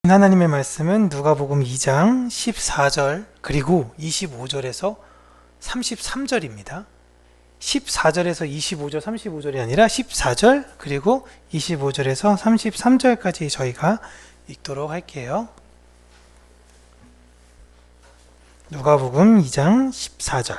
하나님의 말씀은 누가복음 2장 14절 그리고 25절에서 33절입니다. 14절에서 25절, 35절이 아니라 14절 그리고 25절에서 33절까지 저희가 읽도록 할게요. 누가복음 2장 14절.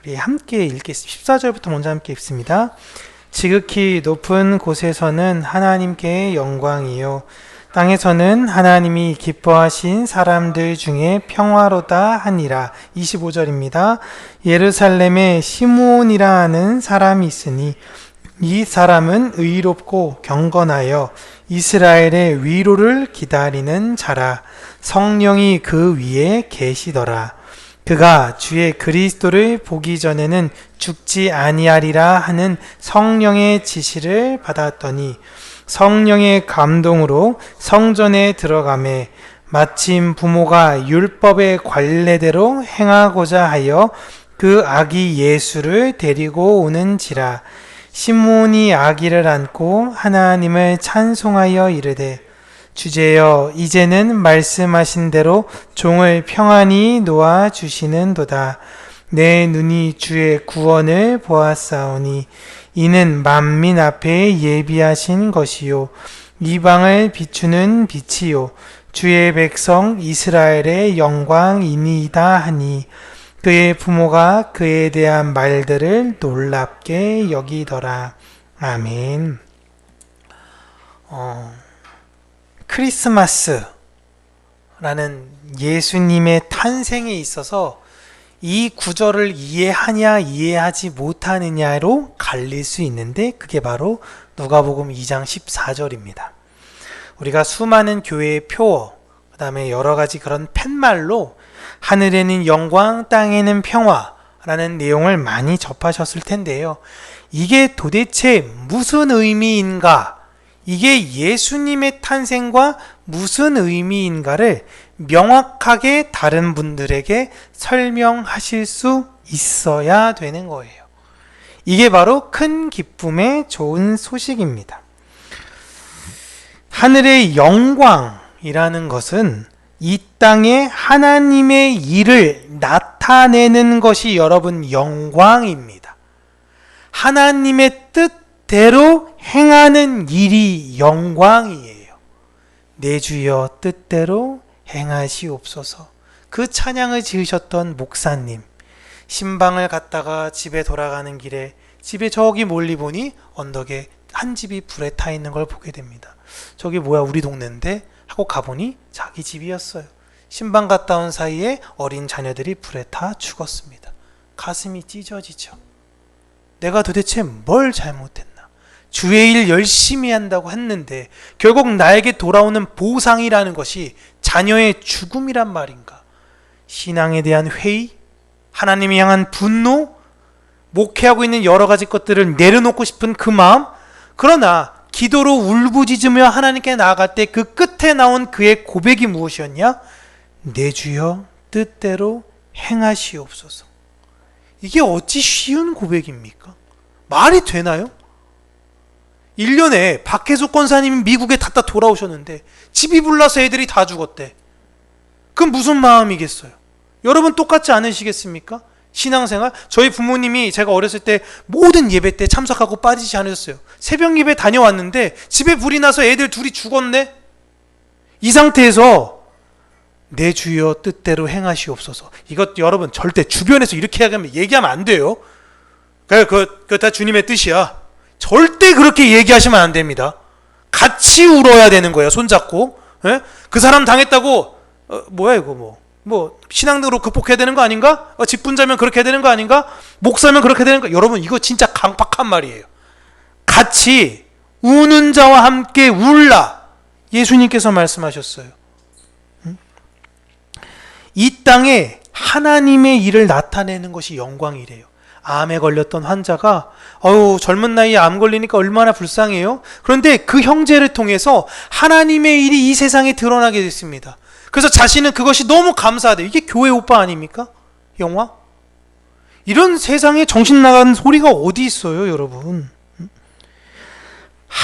우리 함께 읽겠습니다. 14절부터 먼저 함께 읽습니다. 지극히 높은 곳에서는 하나님께 영광이요 땅에서는 하나님이 기뻐하신 사람들 중에 평화로다 하니라. 25절입니다. 예루살렘에 시므온이라 하는 사람이 있으니 이 사람은 의롭고 경건하여 이스라엘의 위로를 기다리는 자라. 성령이 그 위에 계시더라. 그가 주의 그리스도를 보기 전에는 죽지 아니하리라 하는 성령의 지시를 받았더니 성령의 감동으로 성전에 들어가매 마침 부모가 율법의 관례대로 행하고자 하여 그 아기 예수를 데리고 오는지라. 시므온이 아기를 안고 하나님을 찬송하여 이르되 주제여 이제는 말씀하신 대로 종을 평안히 놓아 주시는도다. 내 눈이 주의 구원을 보았사오니 이는 만민 앞에 예비하신 것이요 이방을 비추는 빛이요 주의 백성 이스라엘의 영광이니이다 하니 그의 부모가 그에 대한 말들을 놀랍게 여기더라. 아멘. 크리스마스라는 예수님의 탄생에 있어서 이 구절을 이해하냐 이해하지 못하느냐로 갈릴 수 있는데 그게 바로 누가복음 2장 14절입니다. 우리가 수많은 교회의 표어, 그 다음에 여러 가지 그런 팻말로 하늘에는 영광, 땅에는 평화라는 내용을 많이 접하셨을 텐데요. 이게 도대체 무슨 의미인가? 이게 예수님의 탄생과 무슨 의미인가를 명확하게 다른 분들에게 설명하실 수 있어야 되는 거예요. 이게 바로 큰 기쁨의 좋은 소식입니다. 하늘의 영광이라는 것은 이 땅에 하나님의 일을 나타내는 것이 여러분 영광입니다. 하나님의 뜻대로 행하는 일이 영광이에요. 내 주여 뜻대로 행하시옵소서. 그 찬양을 지으셨던 목사님, 신방을 갔다가 집에 돌아가는 길에 집에 저기 멀리 보니 언덕에 한 집이 불에 타 있는 걸 보게 됩니다. 저기 뭐야 우리 동네인데 하고 가보니 자기 집이었어요. 신방 갔다 온 사이에 어린 자녀들이 불에 타 죽었습니다. 가슴이 찢어지죠. 내가 도대체 뭘 잘못했나? 주의 일 열심히 한다고 했는데 결국 나에게 돌아오는 보상이라는 것이 자녀의 죽음이란 말인가? 신앙에 대한 회의, 하나님을 향한 분노, 목회하고 있는 여러 가지 것들을 내려놓고 싶은 그 마음. 그러나 기도로 울부짖으며 하나님께 나아갈 때 그 끝에 나온 그의 고백이 무엇이었냐? 내 주여 뜻대로 행하시옵소서. 이게 어찌 쉬운 고백입니까? 말이 되나요? 1년에 박혜숙 권사님이 미국에 갔다 돌아오셨는데 집이 불나서 애들이 다 죽었대. 그건 무슨 마음이겠어요? 여러분 똑같지 않으시겠습니까? 신앙생활? 저희 부모님이 제가 어렸을 때 모든 예배 때 참석하고 빠지지 않으셨어요. 새벽 예배 다녀왔는데 집에 불이 나서 애들 둘이 죽었네? 이 상태에서 내 주여 뜻대로 행하시옵소서. 이것 여러분 절대 주변에서 이렇게 얘기하면 안 돼요. 그거 다 주님의 뜻이야. 절대 그렇게 얘기하시면 안 됩니다. 같이 울어야 되는 거예요. 손잡고. 예? 그 사람 당했다고 뭐야 이거 뭐 신앙으로 극복해야 되는 거 아닌가? 직분자면 그렇게 해야 되는 거 아닌가? 목사면 그렇게 해야 되는 거. 여러분 이거 진짜 강팍한 말이에요. 같이 우는 자와 함께 울라. 예수님께서 말씀하셨어요. 이 땅에 하나님의 일을 나타내는 것이 영광이래요. 암에 걸렸던 환자가 젊은 나이에 암 걸리니까 얼마나 불쌍해요. 그런데 그 형제를 통해서 하나님의 일이 이 세상에 드러나게 됐습니다. 그래서 자신은 그것이 너무 감사하대요. 이게 교회 오빠 아닙니까? 영화? 이런 세상에 정신 나간 소리가 어디 있어요, 여러분?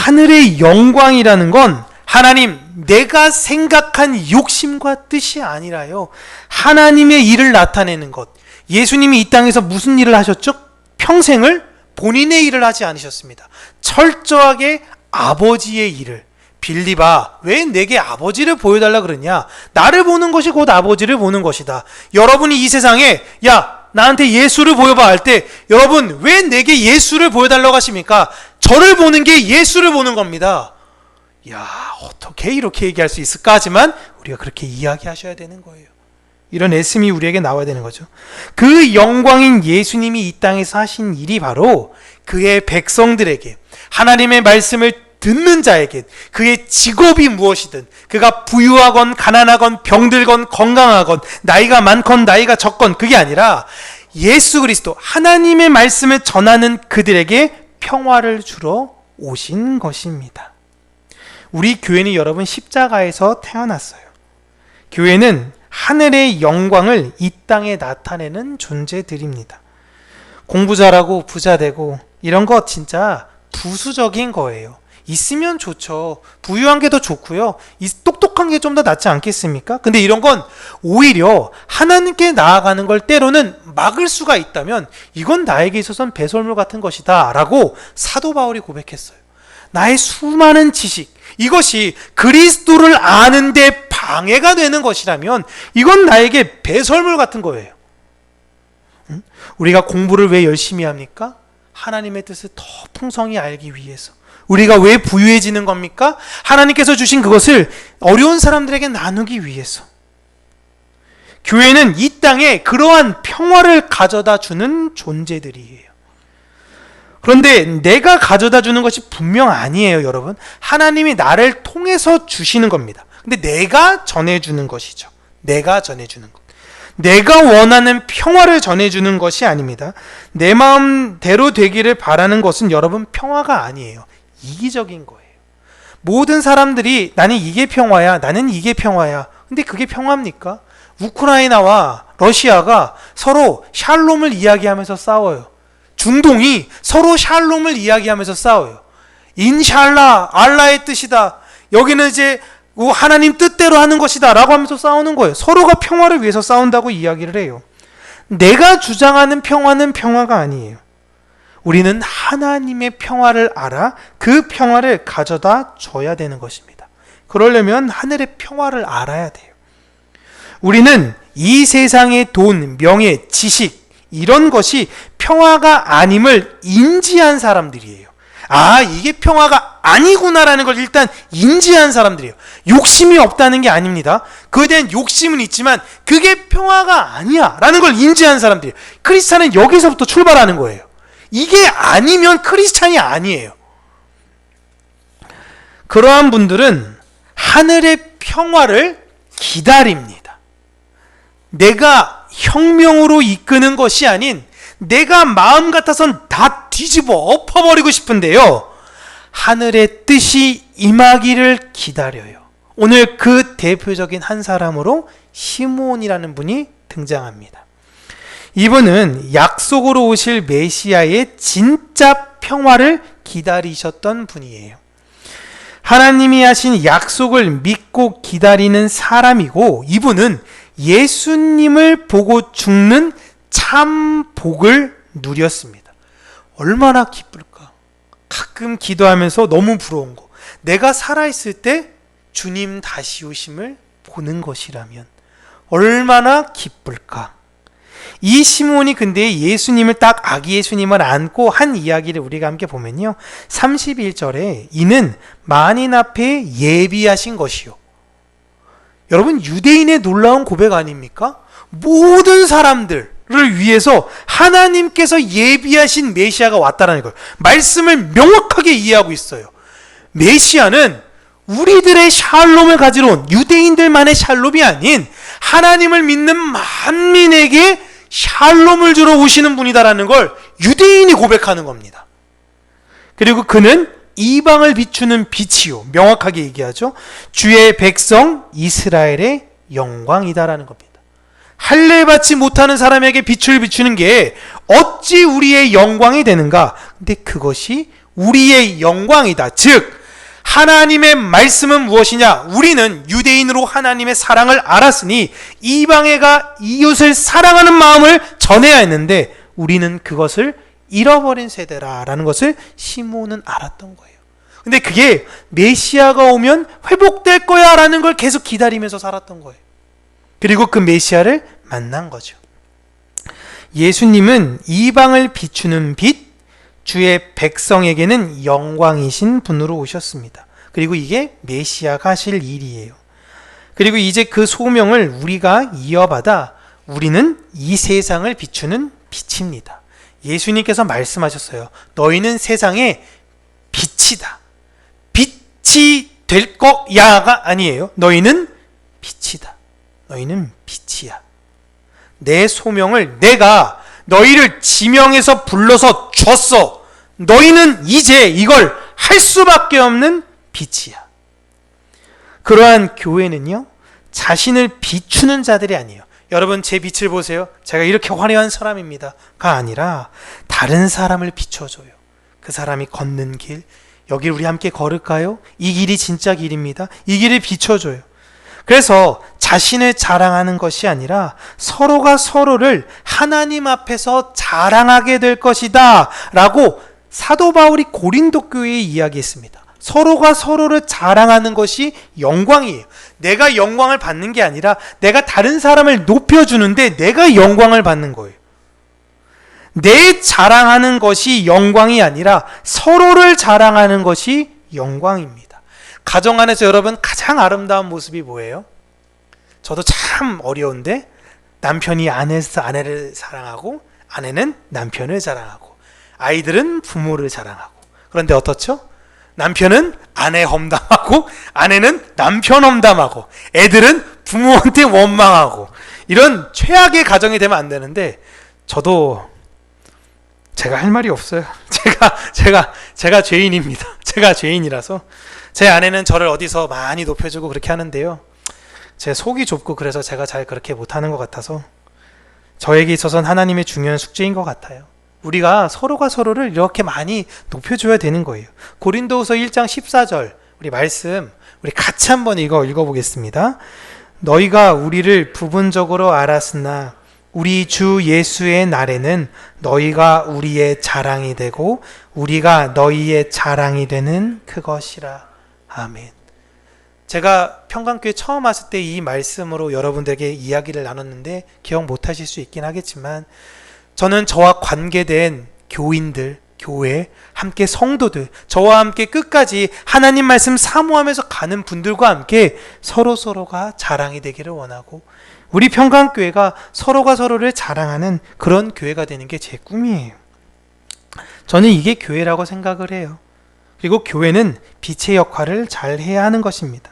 하늘의 영광이라는 건 하나님, 내가 생각한 욕심과 뜻이 아니라요, 하나님의 일을 나타내는 것. 예수님이 이 땅에서 무슨 일을 하셨죠? 평생을 본인의 일을 하지 않으셨습니다. 철저하게 아버지의 일을. 빌립아, 왜 내게 아버지를 보여달라 그러냐? 나를 보는 것이 곧 아버지를 보는 것이다. 여러분이 이 세상에 야, 나한테 예수를 보여봐 할 때 여러분 왜 내게 예수를 보여달라고 하십니까? 저를 보는 게 예수를 보는 겁니다. 야, 어떻게 이렇게 얘기할 수 있을까? 하지만 우리가 그렇게 이야기하셔야 되는 거예요. 이런 애씀이 우리에게 나와야 되는 거죠. 그 영광인 예수님이 이 땅에서 하신 일이 바로 그의 백성들에게, 하나님의 말씀을 듣는 자에게, 그의 직업이 무엇이든, 그가 부유하건 가난하건 병들건 건강하건 나이가 많건 나이가 적건 그게 아니라 예수 그리스도 하나님의 말씀을 전하는 그들에게 평화를 주러 오신 것입니다. 우리 교회는 여러분 십자가에서 태어났어요. 교회는 하늘의 영광을 이 땅에 나타내는 존재들입니다. 공부 잘하고 부자 되고 이런 거 진짜 부수적인 거예요. 있으면 좋죠. 부유한 게 더 좋고요. 똑똑한 게 좀 더 낫지 않겠습니까? 근데 이런 건 오히려 하나님께 나아가는 걸 때로는 막을 수가 있다면 이건 나에게 있어서는 배설물 같은 것이다 라고 사도 바울이 고백했어요. 나의 수많은 지식, 이것이 그리스도를 아는데 방해가 되는 것이라면 이건 나에게 배설물 같은 거예요. 우리가 공부를 왜 열심히 합니까? 하나님의 뜻을 더 풍성히 알기 위해서. 우리가 왜 부유해지는 겁니까? 하나님께서 주신 그것을 어려운 사람들에게 나누기 위해서. 교회는 이 땅에 그러한 평화를 가져다 주는 존재들이에요. 그런데 내가 가져다 주는 것이 분명 아니에요, 여러분. 하나님이 나를 통해서 주시는 겁니다. 근데 내가 전해주는 것이죠. 내가 전해주는 것. 내가 원하는 평화를 전해주는 것이 아닙니다. 내 마음대로 되기를 바라는 것은 여러분 평화가 아니에요. 이기적인 거예요. 모든 사람들이 나는 이게 평화야, 나는 이게 평화야. 근데 그게 평화입니까? 우크라이나와 러시아가 서로 샬롬을 이야기하면서 싸워요. 중동이 서로 샬롬을 이야기하면서 싸워요. 인샬라, 알라의 뜻이다. 여기는 이제 하나님 뜻대로 하는 것이다 라고 하면서 싸우는 거예요. 서로가 평화를 위해서 싸운다고 이야기를 해요. 내가 주장하는 평화는 평화가 아니에요. 우리는 하나님의 평화를 알아 그 평화를 가져다 줘야 되는 것입니다. 그러려면 하늘의 평화를 알아야 돼요. 우리는 이 세상의 돈, 명예, 지식 이런 것이 평화가 아님을 인지한 사람들이에요. 아, 이게 평화가 아니구나라는 걸 일단 인지한 사람들이에요. 욕심이 없다는 게 아닙니다. 그에 대한 욕심은 있지만 그게 평화가 아니야 라는 걸 인지한 사람들이에요. 크리스찬은 여기서부터 출발하는 거예요. 이게 아니면 크리스찬이 아니에요. 그러한 분들은 하늘의 평화를 기다립니다. 내가 혁명으로 이끄는 것이 아닌 내가 마음 같아선 다 뒤집어 엎어버리고 싶은데요, 하늘의 뜻이 임하기를 기다려요. 오늘 그 대표적인 한 사람으로 시므온이라는 분이 등장합니다. 이분은 약속으로 오실 메시아의 진짜 평화를 기다리셨던 분이에요. 하나님이 하신 약속을 믿고 기다리는 사람이고, 이분은 예수님을 보고 죽는 참 복을 누렸습니다. 얼마나 기쁠까? 가끔 기도하면서 너무 부러운 거, 내가 살아있을 때 주님 다시 오심을 보는 것이라면 얼마나 기쁠까? 이 시므온이 근데 예수님을 딱 아기 예수님을 안고 한 이야기를 우리가 함께 보면요, 31절에 이는 만인 앞에 예비하신 것이요. 여러분, 유대인의 놀라운 고백 아닙니까? 모든 사람들을 위해서 하나님께서 예비하신 메시아가 왔다라는 걸 말씀을 명확하게 이해하고 있어요. 메시아는 우리들의 샬롬을 가지러 온 유대인들만의 샬롬이 아닌 하나님을 믿는 만민에게 샬롬을 주러 오시는 분이다라는 걸 유대인이 고백하는 겁니다. 그리고 그는 이방을 비추는 빛이요, 명확하게 얘기하죠. 주의 백성 이스라엘의 영광이다라는 겁니다. 할례 받지 못하는 사람에게 빛을 비추는 게 어찌 우리의 영광이 되는가? 근데 그것이 우리의 영광이다. 즉 하나님의 말씀은 무엇이냐? 우리는 유대인으로 하나님의 사랑을 알았으니 이방애가 이웃을 사랑하는 마음을 전해야 했는데 우리는 그것을 잃어버린 세대라라는 것을 시몬은 알았던 거예요. 근데 그게 메시아가 오면 회복될 거야 라는 걸 계속 기다리면서 살았던 거예요. 그리고 그 메시아를 만난 거죠. 예수님은 이방을 비추는 빛, 주의 백성에게는 영광이신 분으로 오셨습니다. 그리고 이게 메시아가 하실 일이에요. 그리고 이제 그 소명을 우리가 이어받아 우리는 이 세상을 비추는 빛입니다. 예수님께서 말씀하셨어요. 너희는 세상의 빛이다. 빛이 될 거야가 아니에요. 너희는 빛이다. 너희는 빛이야. 내 소명을 내가 너희를 지명해서 불러서 줬어. 너희는 이제 이걸 할 수밖에 없는 빛이야. 그러한 교회는요, 자신을 비추는 자들이 아니에요. 여러분 제 빛을 보세요. 제가 이렇게 화려한 사람입니다가 아니라 다른 사람을 비춰줘요. 그 사람이 걷는 길, 여길 우리 함께 걸을까요? 이 길이 진짜 길입니다. 이 길을 비춰줘요. 그래서 자신을 자랑하는 것이 아니라 서로가 서로를 하나님 앞에서 자랑하게 될 것이다 라고 사도 바울이 고린도 교회에 이야기했습니다. 서로가 서로를 자랑하는 것이 영광이에요. 내가 영광을 받는 게 아니라 내가 다른 사람을 높여주는데 내가 영광을 받는 거예요. 내 자랑하는 것이 영광이 아니라 서로를 자랑하는 것이 영광입니다. 가정 안에서 여러분 가장 아름다운 모습이 뭐예요? 저도 참 어려운데 남편이 아내를 사랑하고 아내는 남편을 자랑하고 아이들은 부모를 자랑하고 그런데 어떻죠? 남편은 아내 험담하고 아내는 남편 험담하고 애들은 부모한테 원망하고 이런 최악의 가정이 되면 안 되는데 저도 제가 할 말이 없어요. 제가 죄인입니다. 제가 죄인이라서 제 아내는 저를 어디서 많이 높여주고 그렇게 하는데요. 제 속이 좁고 그래서 제가 잘 그렇게 못하는 것 같아서 저에게 있어서는 하나님의 중요한 숙제인 것 같아요. 우리가 서로가 서로를 이렇게 많이 높여줘야 되는 거예요. 고린도후서 1장 14절 우리 말씀 우리 같이 한번 읽어보겠습니다. 너희가 우리를 부분적으로 알았으나 우리 주 예수의 날에는 너희가 우리의 자랑이 되고 우리가 너희의 자랑이 되는 그것이라. 아멘. 제가 평강교회 처음 왔을 때 이 말씀으로 여러분들에게 이야기를 나눴는데 기억 못하실 수 있긴 하겠지만 저는 저와 관계된 교인들, 교회, 함께 성도들, 저와 함께 끝까지 하나님 말씀 사모하면서 가는 분들과 함께 서로가 자랑이 되기를 원하고 우리 평강교회가 서로가 서로를 자랑하는 그런 교회가 되는 게 제 꿈이에요. 저는 이게 교회라고 생각을 해요. 그리고 교회는 빛의 역할을 잘 해야 하는 것입니다.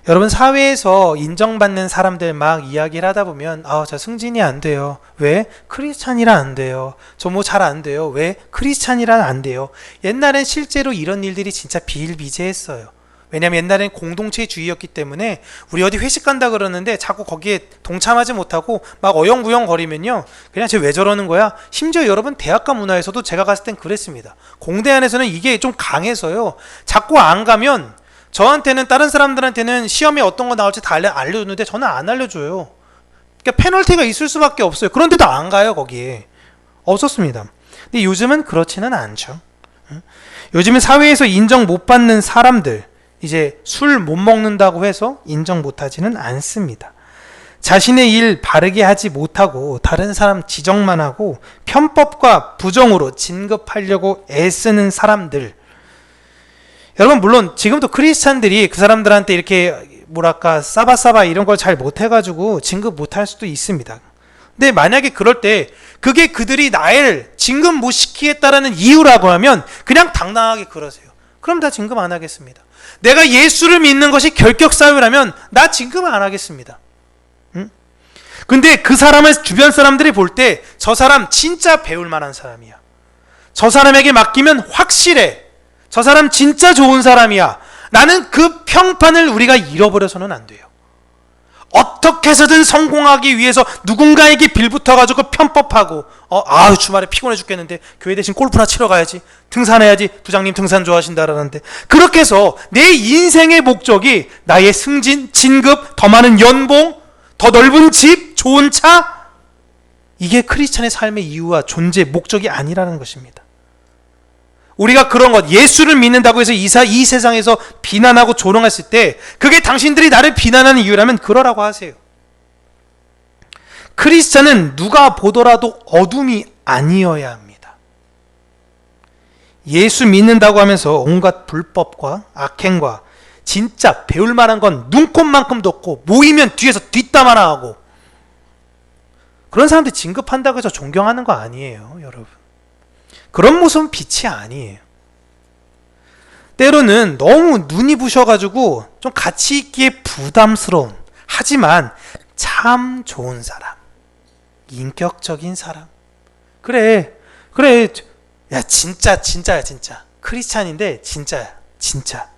여러분 사회에서 인정받는 사람들 막 이야기를 하다 보면 저 승진이 안 돼요. 왜? 크리스찬이라 안 돼요. 저 뭐 잘 안 돼요. 왜? 크리스찬이라 안 돼요. 옛날엔 실제로 이런 일들이 진짜 비일비재했어요. 왜냐면 옛날엔 공동체주의였기 때문에 우리 어디 회식 간다 그러는데 자꾸 거기에 동참하지 못하고 막 어영부영 거리면요 그냥 쟤 왜 저러는 거야? 심지어 여러분 대학가 문화에서도 제가 갔을 땐 그랬습니다. 공대 안에서는 이게 좀 강해서요 자꾸 안 가면 저한테는 다른 사람들한테는 시험에 어떤 거 나올지 다 알려주는데 저는 안 알려줘요. 그러니까 페널티가 있을 수밖에 없어요. 그런데도 안 가요. 거기에 없었습니다. 근데 요즘은 그렇지는 않죠. 요즘은 사회에서 인정 못 받는 사람들 이제 술 못 먹는다고 해서 인정 못하지는 않습니다. 자신의 일 바르게 하지 못하고 다른 사람 지적만 하고 편법과 부정으로 진급하려고 애쓰는 사람들 여러분 물론 지금도 크리스찬들이 그 사람들한테 이렇게 뭐랄까 싸바싸바 이런 걸 잘 못해가지고 진급 못할 수도 있습니다. 근데 만약에 그럴 때 그게 그들이 나를 진급 못 시키겠다라는 이유라고 하면 그냥 당당하게 그러세요. 그럼 다 진급 안 하겠습니다. 내가 예수를 믿는 것이 결격사유라면 나 진급 안 하겠습니다. 응? 근데 그 사람을 주변 사람들이 볼 때 저 사람 진짜 배울 만한 사람이야. 저 사람에게 맡기면 확실해. 저 사람 진짜 좋은 사람이야. 라는 그 평판을 우리가 잃어버려서는 안 돼요. 어떻게 해서든 성공하기 위해서 누군가에게 빌붙어가지고 편법하고 주말에 피곤해 죽겠는데 교회 대신 골프나 치러 가야지, 등산해야지, 부장님 등산 좋아하신다라는데, 그렇게 해서 내 인생의 목적이 나의 승진, 진급, 더 많은 연봉, 더 넓은 집, 좋은 차, 이게 크리스찬의 삶의 이유와 존재, 목적이 아니라는 것입니다. 우리가 그런 것, 예수를 믿는다고 해서 이 세상에서 비난하고 조롱했을 때 그게 당신들이 나를 비난하는 이유라면 그러라고 하세요. 크리스찬은 누가 보더라도 어둠이 아니어야 합니다. 예수 믿는다고 하면서 온갖 불법과 악행과 진짜 배울 만한 건 눈꼽만큼도 없고 모이면 뒤에서 뒷담화나 하고, 그런 사람들 진급한다고 해서 존경하는 거 아니에요, 여러분. 그런 모습은 빛이 아니에요. 때로는 너무 눈이 부셔가지고 좀 가치 있기에 부담스러운, 하지만 참 좋은 사람, 인격적인 사람, 그래 야 진짜야 진짜 크리스찬인데 진짜야 진짜.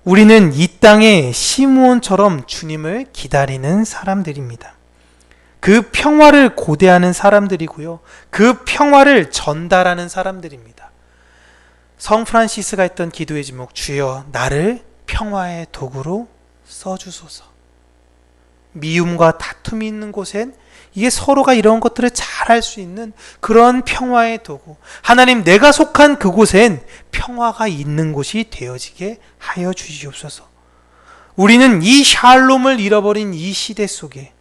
우리는 이 땅에 시므온처럼 주님을 기다리는 사람들입니다. 그 평화를 고대하는 사람들이고요, 그 평화를 전달하는 사람들입니다. 성 프란시스가 했던 기도의 제목, 주여 나를 평화의 도구로 써주소서. 미움과 다툼이 있는 곳엔 이게 서로가 이런 것들을 잘 할 수 있는 그런 평화의 도구, 하나님 내가 속한 그곳엔 평화가 있는 곳이 되어지게 하여 주시옵소서. 우리는 이 샬롬을 잃어버린 이 시대 속에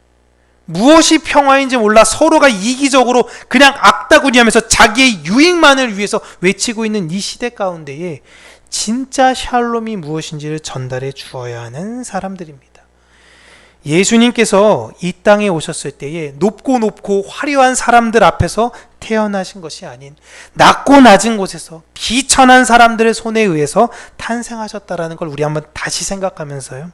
무엇이 평화인지 몰라 서로가 이기적으로 그냥 악다구니 하면서 자기의 유익만을 위해서 외치고 있는 이 시대 가운데에 진짜 샬롬이 무엇인지를 전달해 주어야 하는 사람들입니다. 예수님께서 이 땅에 오셨을 때에 높고 화려한 사람들 앞에서 태어나신 것이 아닌 낮고 낮은 곳에서 비천한 사람들의 손에 의해서 탄생하셨다라는 걸 우리 한번 다시 생각하면서요,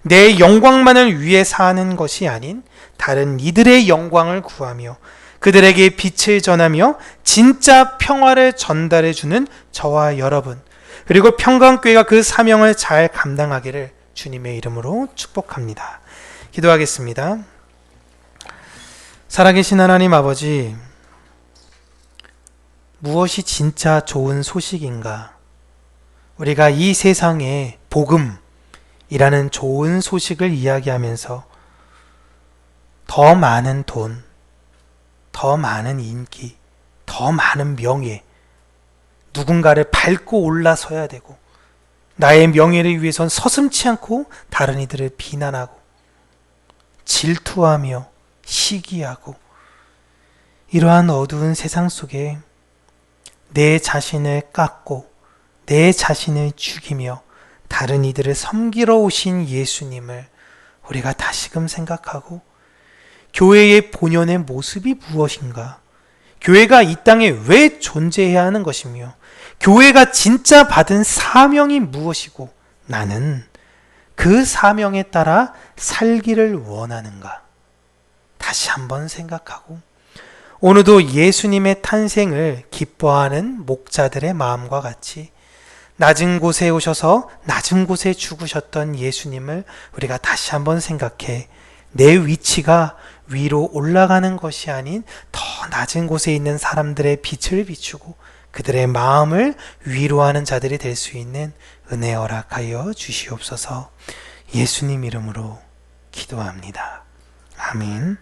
내 영광만을 위해 사는 것이 아닌 다른 이들의 영광을 구하며 그들에게 빛을 전하며 진짜 평화를 전달해 주는 저와 여러분, 그리고 평강교회가 그 사명을 잘 감당하기를 주님의 이름으로 축복합니다. 기도하겠습니다. 살아계신 하나님 아버지, 무엇이 진짜 좋은 소식인가? 우리가 이 세상에 복음이라는 좋은 소식을 이야기하면서 더 많은 돈, 더 많은 인기, 더 많은 명예, 누군가를 밟고 올라서야 되고 나의 명예를 위해선 서슴지 않고 다른 이들을 비난하고 질투하며 시기하고, 이러한 어두운 세상 속에 내 자신을 깎고 내 자신을 죽이며 다른 이들을 섬기러 오신 예수님을 우리가 다시금 생각하고, 교회의 본연의 모습이 무엇인가, 교회가 이 땅에 왜 존재해야 하는 것이며 교회가 진짜 받은 사명이 무엇이고 나는 그 사명에 따라 살기를 원하는가, 다시 한번 생각하고 오늘도 예수님의 탄생을 기뻐하는 목자들의 마음과 같이 낮은 곳에 오셔서 낮은 곳에 죽으셨던 예수님을 우리가 다시 한번 생각해 내 위치가 위로 올라가는 것이 아닌 더 낮은 곳에 있는 사람들의 빛을 비추고 그들의 마음을 위로하는 자들이 될 수 있는 은혜 허락하여 주시옵소서. 예수님 이름으로 기도합니다. 아멘.